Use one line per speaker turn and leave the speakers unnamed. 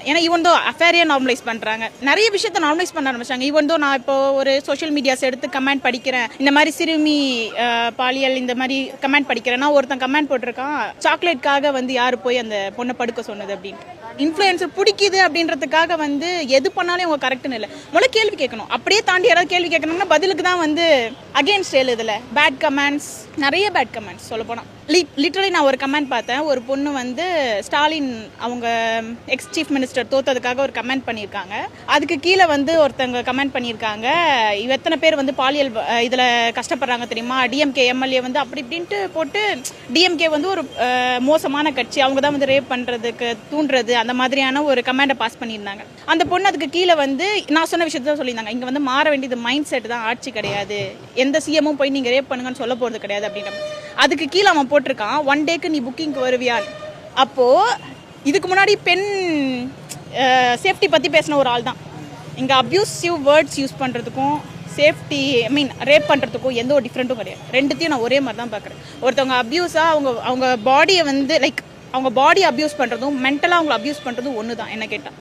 ஏன்னா even though அஃபேரியை normalise பண்ணுறாங்க, நிறைய விஷயத்த நார்மலைஸ் பண்ண ஆரம்பிச்சாங்க. ஈவன் தோ நான் இப்போ ஒரு சோஷியல் மீடியாஸ் எடுத்து கமெண்ட் படிக்கிறேன், இந்த மாதிரி சிறுமி பாலியல் இந்த மாதிரி கமெண்ட் படிக்கிறேன்னா ஒருத்தன் கமெண்ட் போட்டிருக்கான், சாக்லேட்காக வந்து யார் போய் அந்த பொண்ணை படுக்க சொன்னது அப்படின்ட்டு. இன்ஃப்ளூயன்சர் பிடிக்குது அப்படின்றதுக்காக வந்து எது பண்ணாலும் இவங்க கரெக்டுன்னு இல்லை. முதல்ல கேள்வி கேட்கணும். அப்படியே தாண்டி யாராவது கேள்வி கேட்கணும்னா பதிலுக்கு தான் வந்து அகெயின்ஸ்ட் எழுதுல பேட் கமெண்ட்ஸ், நிறைய பேட் கமெண்ட்ஸ் சொல்ல போனால். லிட்டரலி நான் ஒரு கமெண்ட் பார்த்தேன், ஒரு பொண்ணு வந்து ஸ்டாலின் அவங்க எக்ஸ் சீஃப் மினிஸ்டர் தோத்ததுக்காக ஒரு கமெண்ட் பண்ணியிருக்காங்க. அதுக்கு கீழே வந்து ஒருத்தங்க கமெண்ட் பண்ணியிருக்காங்க, எத்தனை பேர் வந்து பாலியல் இதில் கஷ்டப்படுறாங்க தெரியுமா, டிஎம்கே எம்எல்ஏ வந்து அப்படி இப்படின்ட்டு போட்டு, டிஎம்கே வந்து ஒரு மோசமான கட்சி, அவங்க தான் வந்து ரேப் பண்ணுறதுக்கு தூண்டுறது, அந்த மாதிரியான ஒரு கமெண்டை பாஸ் பண்ணியிருந்தாங்க. அந்த பொண்ணு அதுக்கு கீழே வந்து நான் சொன்ன விஷயத்தான் சொல்லியிருந்தாங்க, இங்கே வந்து மாற வேண்டியது மைண்ட் செட் தான், ஆட்சி கிடையாது, எந்த சிஎம்மும் போய் நீங்கள் ரேப் பண்ணுங்கன்னு சொல்ல போகிறது கிடையாது அப்படின்ற. அதுக்கு கீழே அவன் போட்டிருக்கான், 1 டேக்கு நீ புக்கிங்க்கு வருவியான்னு. அப்போது இதுக்கு முன்னாடி பெண் சேஃப்டி பற்றி பேசின ஒரு ஆள் தான். இங்கே அப்யூசிவ் வேர்ட்ஸ் யூஸ் பண்ணுறதுக்கும் சேஃப்டி ரேப் பண்ணுறதுக்கும் எந்த ஒரு டிஃப்ரெண்ட்டும் கிடையாது. ரெண்டுத்தையும் நான் ஒரே மாதிரி தான் பார்க்குறேன். ஒருத்தவங்க அப்யூஸாக அவங்க பாடியை வந்து அவங்க பாடி அப்யூஸ் பண்ணுறதும் மென்டலாக அவங்களை அப்யூஸ் பண்ணுறதும் ஒன்று தான் என்ன கேட்டால்.